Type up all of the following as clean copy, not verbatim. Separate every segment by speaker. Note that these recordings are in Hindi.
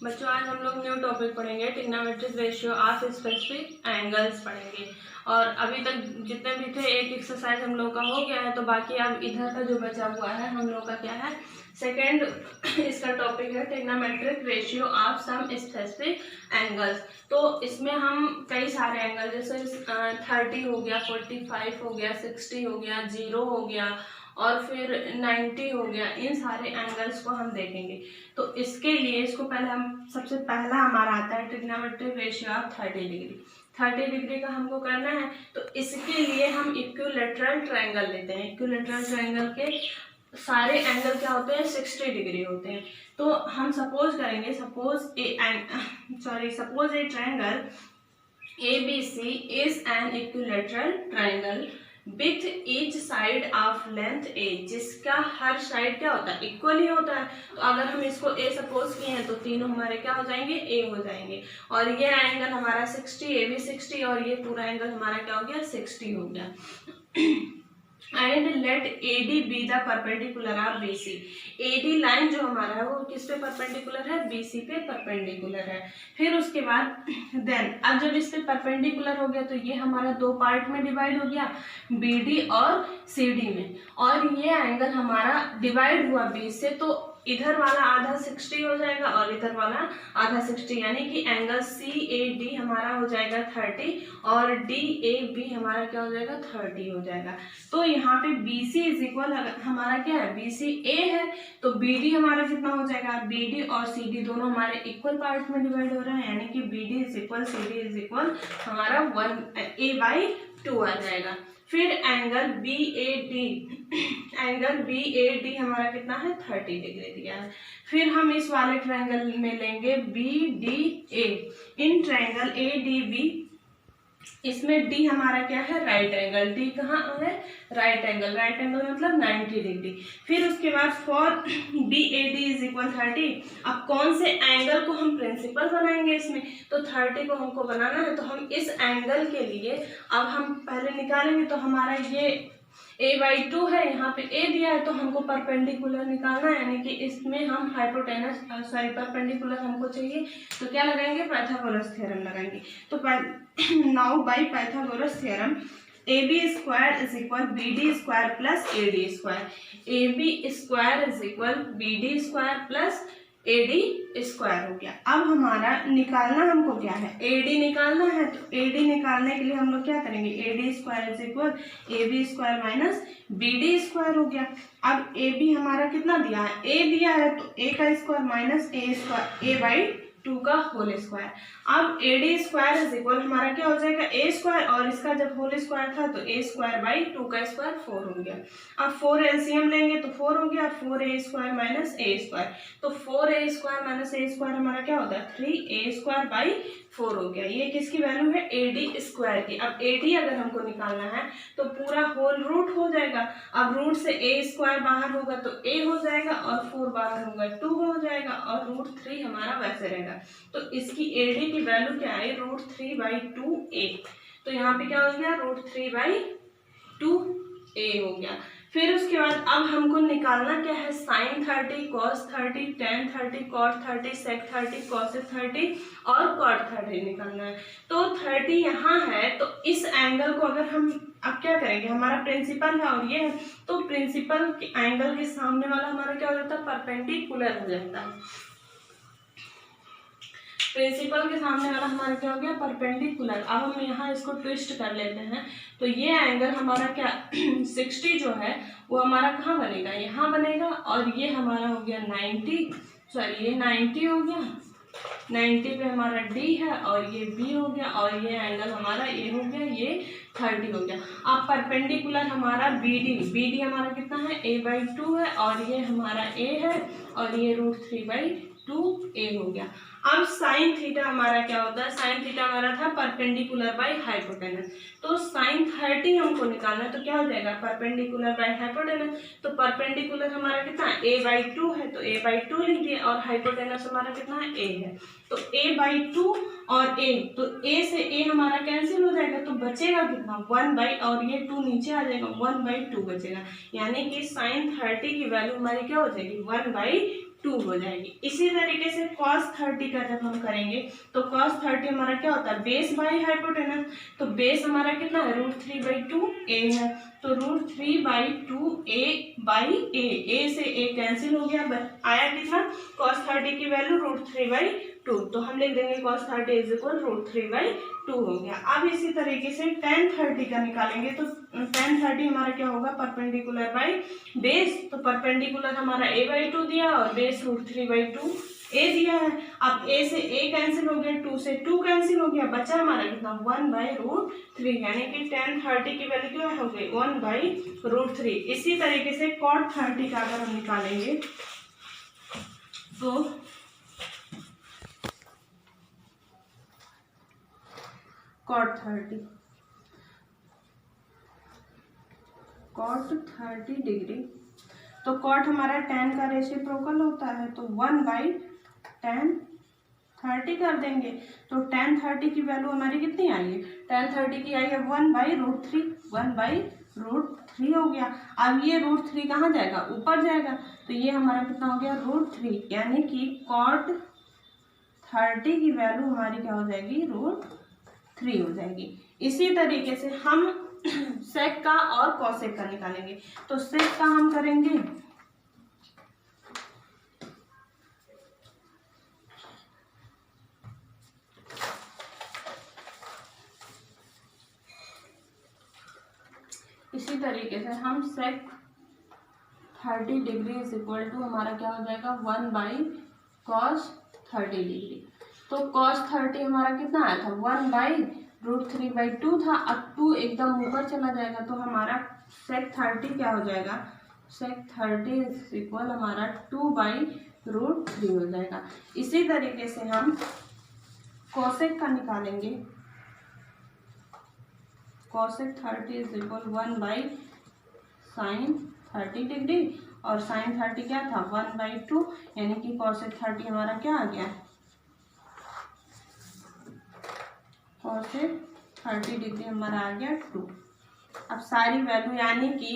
Speaker 1: बच्चों आज हम लोग न्यू टॉपिक पढ़ेंगे, trigonometric ratio of specific angles पढ़ेंगे। और अभी तक जितने भी थे एक एक्सरसाइज हम लोग का हो गया है, तो बाकी अब इधर का जो बचा हुआ है हम लोग का क्या है, सेकेंड इसका टॉपिक है trigonometric ratio of some specific angles. तो इसमें हम कई सारे एंगल जैसे 30 हो गया, 45 हो गया, 60 हो गया, 0 हो गया और फिर 90 हो गया, इन सारे एंगल्स को हम देखेंगे। तो इसके लिए इसको पहले हम सबसे पहला हमारा आता है trigonometric ratio of 30 degree. 30 degree का हमको करना है, तो इसके लिए हम इक्विलैटरल ट्रायंगल लेते हैं। इक्विलैटरल ट्रायंगल के सारे एंगल क्या होते हैं, 60 डिग्री होते हैं। तो हम सपोज करेंगे, suppose A triangle ABC is an equilateral triangle with each side of length A, जिसका हर साइड क्या होता है, इक्वल ही होता है। तो अगर हम इसको A सपोज किए हैं तो तीनों हमारे क्या हो जाएंगे, A हो जाएंगे। और ये एंगल हमारा 60, A भी 60 और ये पूरा एंगल हमारा क्या हो गया, 60 हो गया। And let AD be the perpendicular of BC। AD line जो हमारा है वो किस पे परपेंडिकुलर है, BC पे परपेंडिकुलर है। फिर उसके बाद देन अब जब इस पे परपेंडिकुलर हो गया तो ये हमारा दो पार्ट में डिवाइड हो गया, BD और CD में। और ये एंगल हमारा डिवाइड हुआ 20 से, तो इधर वाला आधा 60 हो जाएगा और इधर वाला आधा 60, यानी कि एंगल CAD हमारा हो जाएगा 30 और DAB हमारा क्या हो जाएगा, 30 हो जाएगा। तो यहाँ पे BC इज इक्वल हमारा क्या है, BC A है, तो BD हमारा कितना हो जाएगा, BD और CD दोनों हमारे इक्वल पार्ट में डिवाइड हो रहे हैं, यानी कि BD is equal CD is equal हमारा 1A/2 आ जाएगा। फिर एंगल BAD हमारा कितना है, 30 डिग्री दिया है। फिर हम इस वाले ट्रायंगल में लेंगे BDA। इन ट्रायंगल ADB, इसमें D हमारा क्या है, राइट एंगल। D कहाँ है, राइट एंगल। राइट एंगल मतलब 90 डिग्री। फिर उसके बाद फॉर BAD इज इक्वल 30। अब कौन से एंगल को हम प्रिंसिपल बनाएंगे इसमें, तो 30 को हमको बनाना है। तो हम इस एंगल के लिए अब हम पहले निकालेंगे, तो हमारा ये A/2 है, यहाँ पे A दिया है, तो हमको परपेंडिकुलर निकालना है, यानी कि इसमें हम परपेंडिकुलर हमको चाहिए, तो क्या लगाएंगे, पाइथागोरस थ्योरम लगाएंगे। तो now bye Pythagoras theorem AB square is equal BD square plus AD square. AB square is equal BD square plus AD square हो गया। अब हमारा निकालना हमको क्या है, AD निकालना है। तो AD निकालने के लिए हम लोग क्या करेंगे, AD square is equal AB square minus BD square हो गया। अब AB हमारा कितना दिया है, A दिया है, तो A का स्क्वायर माइनस A/2 का होल स्क्वायर। अब AD स्क्वायर इज इक्वल हमारा क्या हो जाएगा, A स्क्वायर, और इसका जब होल स्क्वायर था तो A स्क्वायर बाई 2 का स्क्वायर 4 हो गया। अब 4 एलसीएम लेंगे तो 4 हो गया, 4A square minus A square. तो 4A square minus A square हमारा क्या होता है, 3A स्क्वायर बाई 4 हो गया। ये किसकी वैल्यू है, AD स्क्वायर की। अब AD अगर हमको निकालना है तो पूरा होल रूट हो जाएगा। अब रूट से A स्क्वायर बाहर होगा तो A हो जाएगा, और 4 बाहर होगा 2 हो जाएगा, और √3 हमारा वैसे रहेगा। तो इसकी AD की वैल्यू क्या है, √3/2A। तो यहाँ पे क्या हो गया, √3/2A हो गया। फिर उसके बाद अब हमको निकालना क्या है, sin 30, cos 30, tan 30, cot 30, sec 30, cosec 30 और cot 30 निकालना है। तो 30 यहाँ है, तो इस एंगल को अगर हम अब क्या करेंगे, हमारा प्रिंसिपल है और ये है, तो प्रिंसिपल के एंगल के सामने वाला हमारा क्या हो जाता है, परपेंडिकुलर हो जाता है। प्रिंसिपल के सामने वाला हमारा क्या हो गया, परपेंडिकुलर। अब हम यहाँ इसको ट्विस्ट कर लेते हैं, तो ये एंगल हमारा क्या 60 जो है वो हमारा कहाँ बनेगा, यहाँ बनेगा, और ये हमारा हो गया 90 हो गया। 90 पे हमारा D है और ये B हो गया, और ये एंगल हमारा A हो गया, ये 30 हो गया। अब परपेंडिकुलर हमारा BD हमारा कितना है, A/2 है, और ये हमारा A है, और ये √3/2A हो गया। अब साइन थीटा हमारा क्या होता है, साइन थीटा हमारा था परपेंडिकुलर बाय हाइपोटेनस। तो साइन 30 हमको निकालना है, तो क्या हो जाएगा, परपेंडिकुलर बाय हाइपोटेनस। तो परपेंडिकुलर हमारा कितना है, A/2 है, तो A/2 लिख दिए, और हाइपोटेनस हमारा कितना है, A है। तो A/2 और A, तो A से A हमारा कैंसिल हो जाएगा, तो बचेगा कितना, 1 और ये 2 नीचे आ जाएगा, 1/2 बचेगा। यानी कि साइन 30 की वैल्यू हमारी क्या हो जाएगी, 1/2 2 हो जाएगी। इसी तरीके से cos 30 का जब हम करेंगे तो cos 30 हमारा क्या होता है, बेस बाई हाइपोटेनस। तो बेस हमारा कितना है, √3/2a है, तो √3/2 a बाई a से a कैंसिल हो गया, आया कितना, cos 30 की वैल्यू √3/2, तो हम लिख देंगे cos 30 = √3/2 हो गया। अब इसी तरीके से tan 30 का निकालेंगे तो tan 30 हमारा क्या होगा, परपेंडिकुलर बाई बेस, तो परपेंडिकुलर हमारा a/2 दिया और बेस √3/2 a दिया है। अब a से a कैंसिल हो गया, 2 से 2 कैंसिल हो गया, बचा हमारा कितना, 1/√3, यानी कि tan 30 की वैल्यू क्या हो गई, 1/√3। इसी तरीके से cot 30 का अगर हम निकालेंगे तो cot 30 डिग्री, तो cot हमारा tan का रेसिप्रोकल होता है, तो 1/tan 30 कर देंगे, तो tan 30 की वैल्यू हमारी कितनी आई है, tan 30 की आई है 1/√3, 1/√3 हो गया। अब ये √3 कहाँ जाएगा, ऊपर जाएगा, तो ये हमारा कितना हो गया, √3, यानी कि cot 30 की वैल्यू हमारी क्या हो जाएगी, √3 हो जाएगी। इसी तरीके से हम sec का और cosec का निकालेंगे, तो sec का हम करेंगे इसी तरीके से हम sec 30 डिग्री = हमारा क्या हो जाएगा, 1/cos 30 डिग्री। तो cos 30 हमारा कितना आया था, 1/√3/2 था, अब 2 एकदम ऊपर चला जाएगा, तो हमारा sec 30 क्या हो जाएगा, sec 30 = हमारा 2/√3 हो जाएगा। इसी तरीके से हम cosec का निकालेंगे, cosec 30 = 1/sin 30 डिग्री, और sin 30 क्या था, 1/2, यानी कि cosec 30 हमारा क्या आ गया, cosec 30 डिग्री हमारा आ गया 2। अब सारी वैल्यू, यानी कि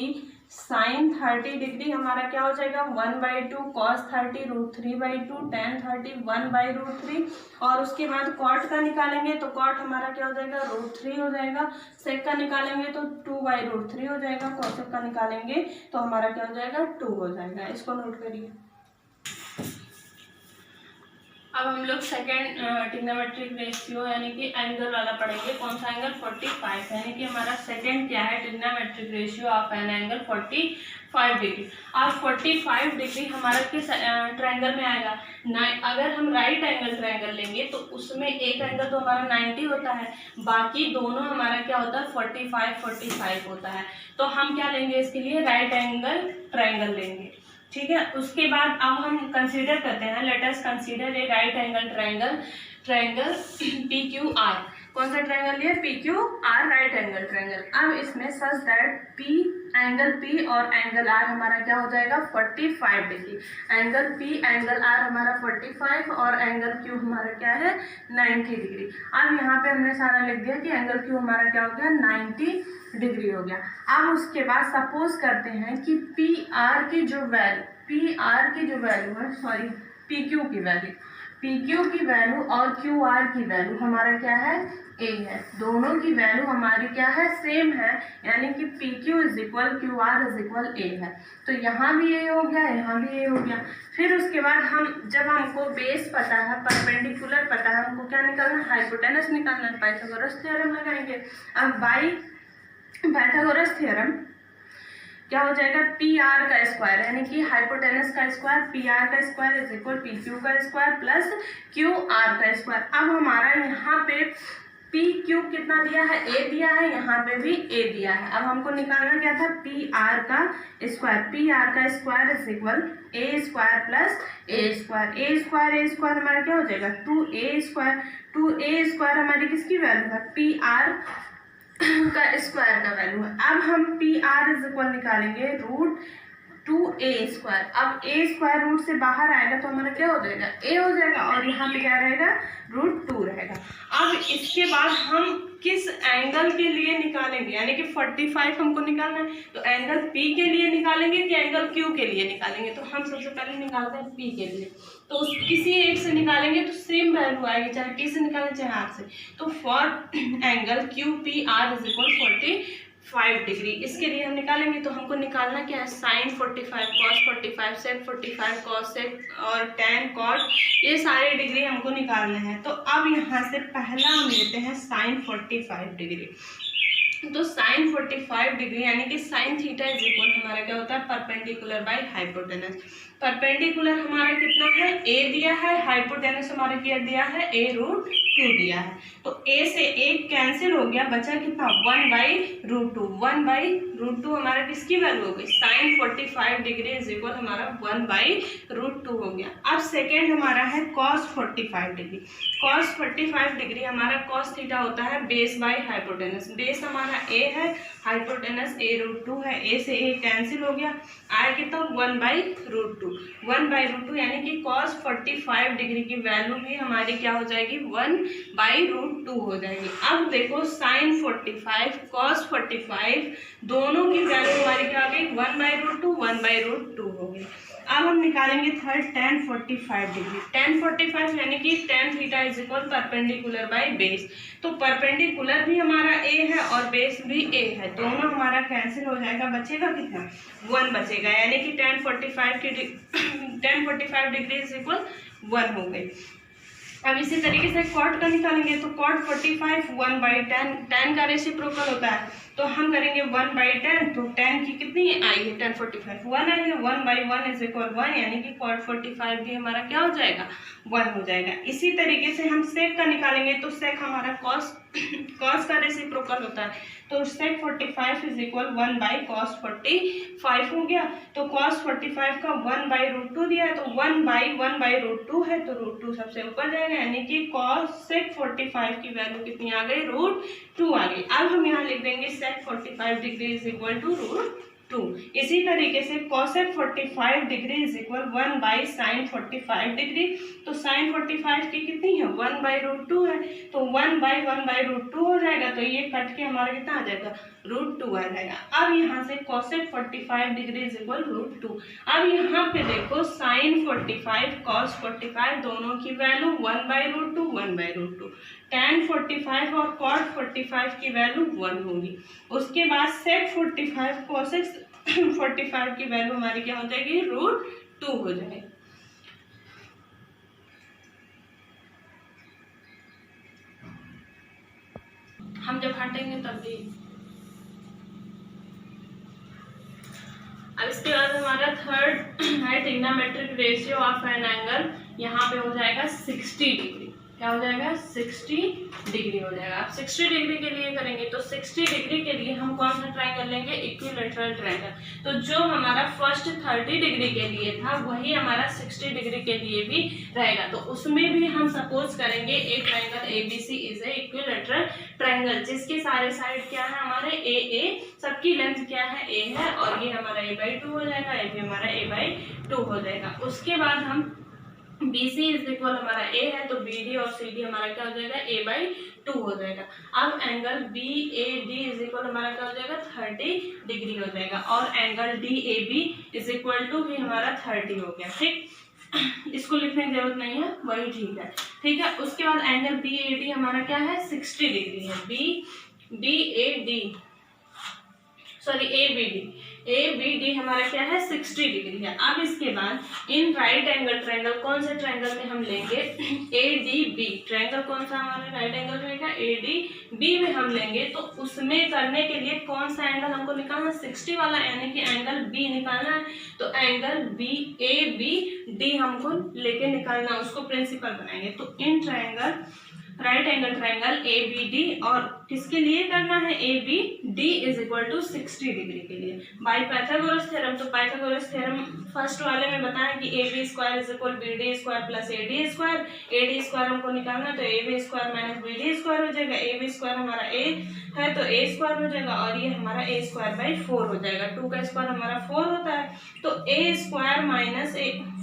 Speaker 1: sin 30 डिग्री हमारा क्या हो जाएगा, 1/2, cos 30 √3/2, tan 30 1/√3, और उसके बाद cot का निकालेंगे तो cot हमारा क्या हो जाएगा, √3 हो जाएगा, sec का निकालेंगे तो 2/√3 हो जाएगा, cosec का निकालेंगे तो हमारा क्या हो जाएगा, 2 हो जाएगा। इसको नोट करिए। अब हम लोग सेकेंड ट्रिग्नोमेट्रिक रेशियो यानी कि एंगल वाला पढ़ेंगे। कौन सा एंगल, 45, यानी कि हमारा सेकेंड क्या है, trigonometric ratio of an angle 45 degree. अब 45 डिग्री हमारा किस ट्रायंगल में आएगा, अगर हम राइट एंगल ट्रायंगल लेंगे तो उसमें एक एंगल तो हमारा 90 होता है, बाकी दोनों हमारा क्या होता है, 45 होता है। तो हम क्या लेंगे इसके लिए, राइट एंगल ट्रायंगल लेंगे, ठीक है। उसके बाद अब हम कंसीडर करते हैं, let us consider a right angle triangle PQR। कौन सा ट्रायंगल लिया, PQR, राइट एंगल ट्रायंगल। अब इसमें सच दैट एंगल P और एंगल R हमारा क्या हो जाएगा, 45 degree. Angle P angle R हमारा 45 और एंगल Q हमारा क्या है, 90 डिग्री। अब यहाँ पे हमने सारा लिख दिया कि एंगल Q हमारा क्या हो गया, 90 डिग्री हो गया। अब उसके बाद सपोज करते हैं कि PR की जो वैल्यू है, सॉरी PQ की वैल्यू और QR की वैल्यू हमारा क्या है, A है। दोनों की वैल्यू हमारी क्या है, सेम है, यानी कि PQ = QR = A है। तो यहाँ भी A हो गया, यहाँ भी A हो गया। फिर उसके बाद जब हमको बेस पता है, परपेंडिकुलर पता है, हमको क्या निकालना है, हाइपोटेनस निकालना है, पाइथागोरस थ्योरम लगाएंगे। अब बाई पाइथागोरस थ्योरम क्या हो जाएगा, PR का स्क्वायर, यानी कि हाइपोटेनस का स्क्वायर, PR का स्क्वायर = PQ का स्क्वायर प्लस QR का स्क्वायर। अब हमारा यहाँ पे PQ कितना दिया है, A दिया है, यहाँ पे भी A दिया है। अब हमको निकालना क्या था, PR का स्क्वायर = A² प्लस A² हमारा क्या हो जाएगा, 2A² हमारी किसकी वैल्यू है, PR का स्क्वायर का वैल्यू है। अब हम PR निकालेंगे 2a²। अब a² रूट से बाहर आएगा तो हमारा क्या हो जाएगा, a हो जाएगा, और यहाँ पे क्या रहेगा, √2 रहेगा। अब इसके बाद हम किस एंगल के लिए निकालेंगे, यानी कि 45 हमको निकालना है, तो एंगल P के लिए निकालेंगे कि एंगल Q के लिए निकालेंगे। तो हम सबसे पहले निकालते हैं P के लिए। तो किसी एक से निकालेंगे तो सेम वैल्यू आएगी, चाहे P से निकालें चाहे R से। तो फॉर एंगल QPR = 45 डिग्री, इसके लिए हम निकालेंगे। तो हमको निकालना क्या है, sin 45, cos 45, sec 45, cos sec और tan cot, ये सारे डिग्री हमको निकालने हैं। तो अब यहाँ से पहला हम लेते हैं sin 45 डिग्री। तो sin 45 डिग्री यानी कि sin थीटा = हमारा क्या होता है, परपेंडिकुलर बाय हाइपोटेनस। परपेंडिकुलर हमारा कितना है, a दिया है, हाइपोटेनस हमारा क्या दिया है, a√2 दिया है। तो a से a कैंसिल हो गया, बचा कितना, 1/√2। 1/√2 हमारा किसकी वैल्यू हो गई, sin 45 डिग्री = हमारा 1/√2 हो गया। अब सेकेंड हमारा है cos 45 डिग्री। cos 45 डिग्री हमारा cos थीटा होता है बेस बाय हाइपोटेनस। बेस हमारा a है, हाइपोटेनस a√2 है, a से a कैंसिल हो गया, आया कितना, 1/√2। 1/√2 यानी कि cos 45 डिग्री की वैल्यू भी हमारी क्या हो जाएगी, 1/√2 हो जाएगी। अब देखो sin 45 cos 45 दोनों की वैल्यू हमारी क्या हो गई, 1/√2 1/√2 हो गई। अब हम निकालेंगे थर्ड tan 45 डिग्री। tan 45 यानी कि tan theta = perpendicular by base. तो परपेंडिकुलर भी हमारा a है और बेस भी a है, दोनों हमारा कैंसिल हो जाएगा, बचेगा कितना, 1 बचेगा, यानी कि tan 45 डिग्री = 1 हो गई। अब इसी तरीके से cot का निकालेंगे। तो cot 45 1/tan, tan का रेसिप्रोकल होता है, तो हम करेंगे 1/tan। तो tan की कितनी आई है, tan 45 1 आई है, 1/1 = 1, यानी कि cot 45 भी हमारा क्या हो जाएगा, 1 हो जाएगा। इसी तरीके से हम sec का निकालेंगे। तो sec हमारा cos का रेसिप्रोकल होता है, तो sec 45 = 1/cos 45 हो गया। तो cos 45 का 1/√2 दिया है, तो 1/1/√2 है, तो √2 सबसे ऊपर जाएगा, यानी कि sec 45 की वैल्यू कितनी आ गई, √2 आ गई। अब हम यहाँ लिख देंगे sec 45 डिग्री = √2। इसी तरीके से cosec 45 डिग्री = 1/sin 45 डिग्री। तो sin 45 की कितनी है, 1/√2 है, तो 1/1/√2 हो जाएगा। तो ये कट के हमारा कितना आ जाएगा, √2 आ जाएगा। अब यहाँ से cosec 45 डिग्री = √2। अब यहाँ पे देखो sin 45 cos 45 दोनों की वैल्यू 1/√2 1/√2। tan 45 और cot 45 की वैल्यू 1 होगी। उसके बाद sec 45 cosec 45 की वैल्यू हमारी क्या हो जाएगी, √2 हो जाएगी। हम जब हटेंगे तब भी। अब इसके बाद हमारा थर्ड है trigonometric ratio of an angle. यहाँ पे हो जाएगा 60 डिग्री। क्या हो जाएगा, 60 डिग्री हो जाएगा। आप 60 डिग्री के लिए करेंगे तो 60 डिग्री के लिए हम कौन सा ट्रायंगल लेंगे, इक्विलैटरल ट्रायंगल। तो जो हमारा फर्स्ट 30 डिग्री के लिए था वही हमारा 60 डिग्री के लिए भी रहेगा। तो उसमें भी हम सपोज करेंगे एक triangle ABC is a equilateral triangle, जिसके सारे साइड क्या है हमारे AA, सबकी लेंथ क्या है A है, और ये हमारा a/2 हो जाएगा, ये भी हमारा a/2 हो जाएगा। उसके बाद हम BC = हमारा A है, तो BD और CD हमारा क्या हो जाएगा, a/2 हो जाएगा। अब एंगल BAD = हमारा क्या हो जाएगा, 30 डिग्री हो जाएगा, और एंगल DAB = भी हमारा 30 हो गया। ठीक, इसको लिखने की जरूरत नहीं है, वही ठीक है। ठीक है, उसके बाद एंगल BAD हमारा क्या है, 60 डिग्री है। ABD हमारा क्या है, 60 डिग्री है। अब इसके बाद इन राइट एंगल ट्रायंगल, कौन से ट्रायंगल में हम लेंगे, ADB ट्रायंगल, कौन सा हमारा राइट एंगल रहेगा, ADB में हम लेंगे। तो उसमें करने के लिए कौन सा एंगल हमको निकालना, 60 वाला, यानी कि एंगल B निकालना है। तो एंगल BABD हमको लेके निकालना, उसको प्रिंसिपल बनाएंगे। तो in triangle right angle triangle ABD, और किसके लिए करना है, ABD is equal to 60 degree के लिए बाय पाइथागोरस थ्योरम। तो पाइथागोरस थ्योरम फर्स्ट वाले में बताया कि AB square is equal BD square plus AD square. AD square हमको निकालना, तो AB square minus BD square हो जाएगा। AB स्क्वायर हमारा A है तो A स्क्वायर हो जाएगा, और ये हमारा A स्क्वायर बाई 4 हो जाएगा। 2 का स्क्वायर हमारा 4 होता है, तो A square minus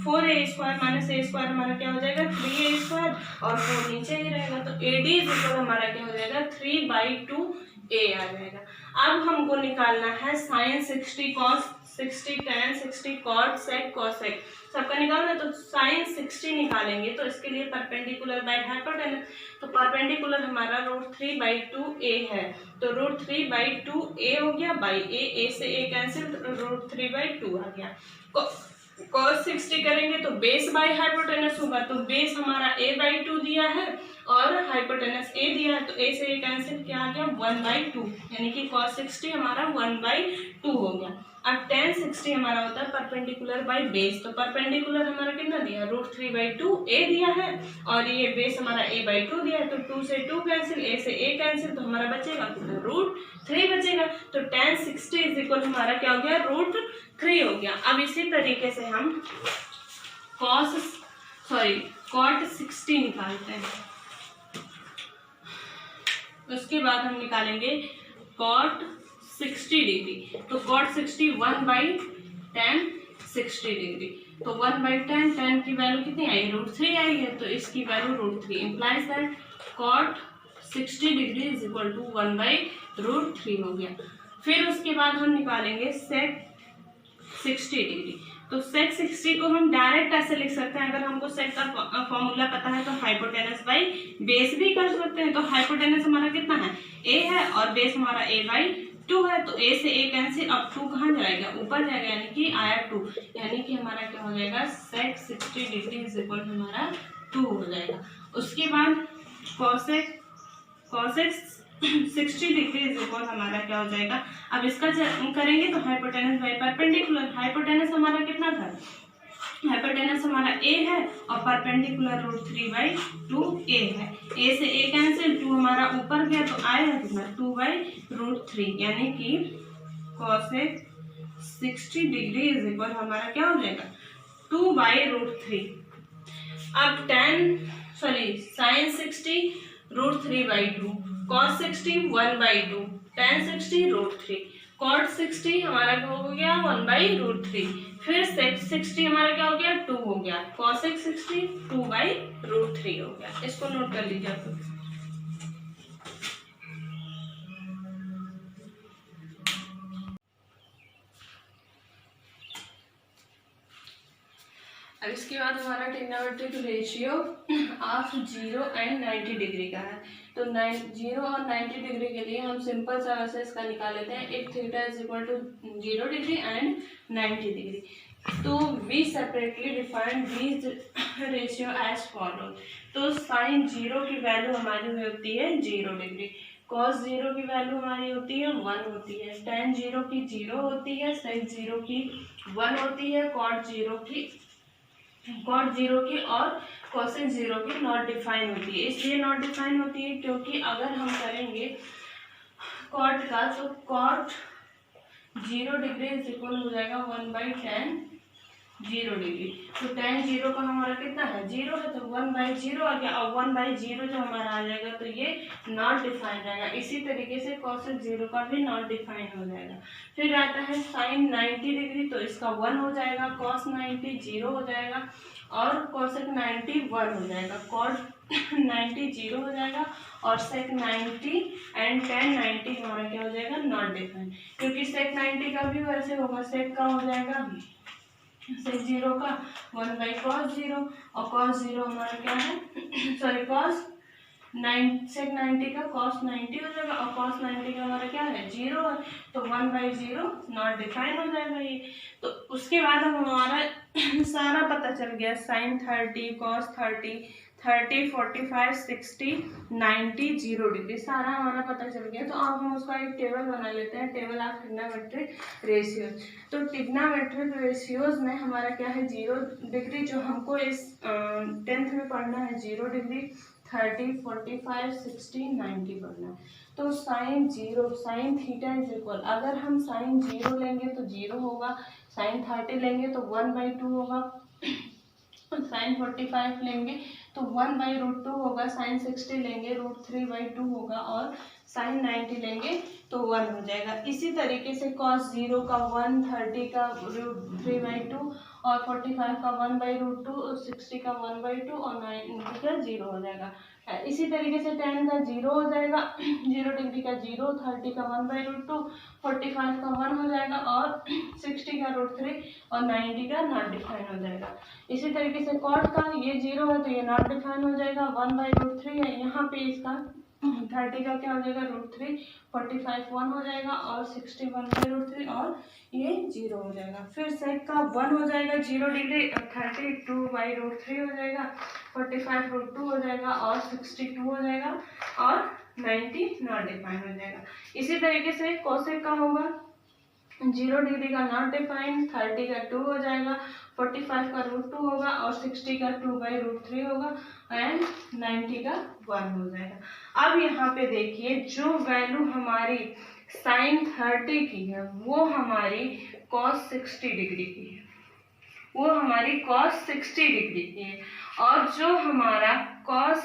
Speaker 1: 4A square minus A square हमारा क्या हो जाएगा, 3A स्क्वायर, और 4 नीचे ही रहेगा। तो AD इज इक्वल हमारा क्या हो जाएगा, 3/2A आ जाएगा। अब हमको निकालना है sine 60 cos 60 tan 60 cot sec cosec, सबका निकालना है। तो साइन 60 निकालेंगे तो इसके लिए परपेंडिकुलर बाय हाइपोटेनस, तो परपेंडिकुलर हमारा √3/2A है, तो √3/2A हो गया बाई A से A कैंसिल, √3/2 आ गया। cos 60 करेंगे तो बेस बाय हाइपोटेनस होगा, तो बेस हमारा A/2 दिया है और हाइपोटेनस A दिया है, तो A से A कैंसिल, क्या आ गया 1/2, यानी कि cos 60 हमारा 1/2 हो गया। अब tan 60 हमारा होता है परपेंडिकुलर बाय बेस, तो परपेंडिकुलर हमारा कितना दिया, √3/2A दिया है, और ये बेस हमारा A/2 दिया है, तो 2 से 2 कैंसिल, A से A कैंसिल, तो हमारा बचेगा √3 बचेगा। तो tan 60 इज इक्वल हमारा क्या हो गया, √3 हो गया। अब इसी तरीके से हम cot 60 निकालते हैं। उसके बाद हम निकालेंगे cot 60 डिग्री, तो cot 60 1/tan 60 डिग्री, तो 1/tan, tan की वैल्यू कितनी आई, √3 आई है, तो इसकी value √3 implies that cot 60 degree is equal to 1/√3 हो गया। फिर उसके बाद हम निकालेंगे sec 60 डिग्री, तो sec 60 को हम डायरेक्ट ऐसे लिख सकते हैं, अगर हमको sec का फॉर्मूला पता है तो हाइपोटेनस बाई बेस भी कर सकते हैं। तो हाइपोटेनस हमारा कितना है, A है, और बेस हमारा A/2 है, तो A से A कैंसिल, अब 2 कहाँ जाएगा, ऊपर जाएगा, यानी कि आया 2, यानी कि हमारा क्या हो जाएगा, sec 60 डिग्री इज इक्वल हमारा 2 हो जाएगा। उसके बाद cosec 60 डिग्री इज इक्वल हमारा क्या हो जाएगा, अब इसका करेंगे तो हाइपोटेनस बाई परपेंडिकुलर, हाइपोटेनस हमारा कितना था, हाइपोटेनस हमारा A है, और परपेंडिकुलर √3/2A है। A से A कैंसिल, 2 हमारा ऊपर गया, तो आएगा कितना 2/√3, यानी कि cosec 60 डिग्री इज इक्वल हमारा क्या हो जाएगा 2/√3। अब sin 60 √3/2, cos 60 1/2, tan 60 √3, cot 60 हमारा क्या हो गया 1/√3, फिर sec 60 हमारा क्या हो गया 2 हो गया, cosec 60 2/√3 हो गया। इसको नोट कर लीजिए आप। अब इसके बाद हमारा trigonometric ratio of 0 and 90 degree का है, तो 0 और 90 डिग्री के लिए हम सिंपल सा वैसे इसका निकाल लेते हैं। एक theta is equal to 0 degree and 90 degree, तो we separately define these ratio as follow. तो साइन 0 की वैल्यू हमारी होती है 0 डिग्री, cos 0 की वैल्यू हमारी होती है 1 होती है, tan 0 की 0 होती है, sec 0 की 1 होती है, cot 0 की और cosec 0 की नॉट डिफाइन होती है। इसलिए नॉट डिफाइन होती है क्योंकि अगर हम करेंगे cot का, तो cot 0 डिग्री इज इक्वल हो जाएगा 1/tan 0 डिग्री, तो tan 0 का हमारा कितना है 0 है, तो 1/0 आ गया, और 1/0 जो हमारा आ जाएगा तो ये नॉट डिफाइन रहेगा। इसी तरीके से cosec 0 का भी नॉट डिफाइन हो जाएगा। फिर आता है sin 90 डिग्री, तो इसका 1 हो जाएगा, cos 90 0 हो जाएगा, और cosec 90 1 हो जाएगा, cot 90 0 हो जाएगा, और sec 90 एंड tan 90 हमारा क्या हो जाएगा नॉट डिफाइन, क्योंकि sec 90 का भी वैसे होगा, sec का हो जाएगा sec 0 का 1/cos 0, और cos 0 हमारा क्या है sec 90 का cos 90 हो जाएगा, और cos 90 का हमारा क्या है 0 है, तो 1/0 नॉट डिफाइन हो जाएगा ये। तो उसके बाद हमारा सारा पता चल गया, sin 30 cos 30 30 45 60 90 0 डिग्री सारा हमारा पता चल गया। तो अब हम उसका एक टेबल बना लेते हैं, टेबल ऑफ ट्रिग्नोमेट्रिक रेशियोज। तो ट्रिग्नोमेट्रिक रेशियोज में हमारा क्या है 0 डिग्री, जो हमको इस 10th में पढ़ना है 0 डिग्री, 30, 45, 60, 90 पढ़ना है। तो sine zero, sine theta is equal, अगर हम साइन जीरो लेंगे तो जीरो होगा, साइन 30 लेंगे तो 1/2 होगा, साइन 45 लेंगे तो 1/√2 होगा, साइन 60 लेंगे √3/2 होगा, और साइन 90 लेंगे तो 1 हो जाएगा। इसी तरीके से कॉस 0 का 1, 30 का √3/2 और 45 का 1/√2, 60 का 1/2 और 90 का 0 हो जाएगा। इसी तरीके से tan का 0 हो जाएगा, 0 डिग्री का 0, 30 का 1/√2, 45 का 1 हो जाएगा और 60 का √3 और 90 का नॉट डिफाइन हो जाएगा। इसी तरीके से cot का ये 0 है तो ये नॉट डिफाइन हो जाएगा, 1/√3 है, यहाँ पे इसका 30 का क्या हो जाएगा √3, 45 1 हो जाएगा और 60 1/√3 और ये 0 हो जाएगा। फिर sec का 1 हो जाएगा 0 डिग्री, 30 2/√3 हो जाएगा, 45 √2 हो जाएगा और 62 हो जाएगा और 90 नॉट डिफाइन हो जाएगा। इसी तरीके से cosec का होगा 0 डिग्री का नॉट डिफाइन, 30 का 2 हो जाएगा, 45 का √2 होगा और 60 का 2/√3 होगा एंड 90 का 1 हो जाएगा। अब यहाँ पे देखिए जो वैल्यू हमारी साइन 30 की है वो हमारी cos 60 डिग्री की है, वो हमारी cos 60 डिग्री की है, और जो हमारा cos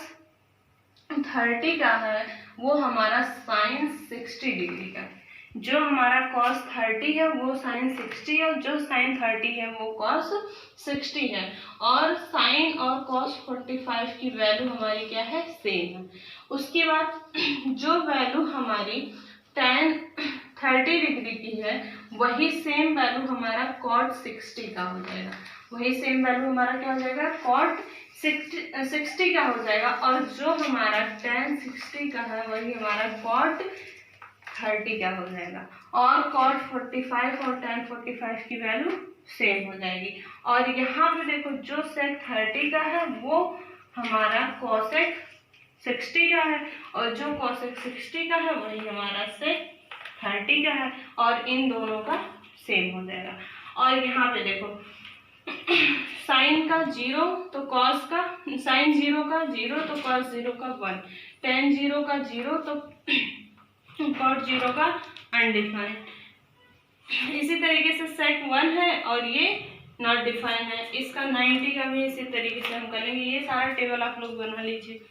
Speaker 1: 30 का है वो हमारा साइन 60 डिग्री का है। जो हमारा cos 30 है वो साइन 60 है, जो साइन 30 है वो cos 60 है, और साइन और cos 45 की वैल्यू हमारी क्या है, सेम है। उसके बाद जो वैल्यू हमारी tan 30 डिग्री की है वही सेम वैल्यू हमारा cot 60 का हो जाएगा, वही सेम वैल्यू हमारा क्या हो जाएगा, cot 60 का हो जाएगा, और जो हमारा tan 60 का है वही हमारा cot 30 का हो जाएगा, और cot 45 और tan 45 की वैल्यू सेम हो जाएगी। और यहाँ पे देखो जो sec 30 का है वो हमारा cosec 60 का है, और जो cosec 60 का है वही हमारा sec 30 का है, और इन दोनों का सेम हो जाएगा। और यहाँ पे देखो साइन का 0 तो cos का, साइन 0 का 0 तो cos 0 का 1, tan 0 का 0 तो cot 0 का अनडिफाइंड। इसी तरीके से sec 1 है और ये नॉट डिफाइन है, इसका 90 का भी इसी तरीके से हम करेंगे। ये सारा टेबल आप लोग बना लीजिए।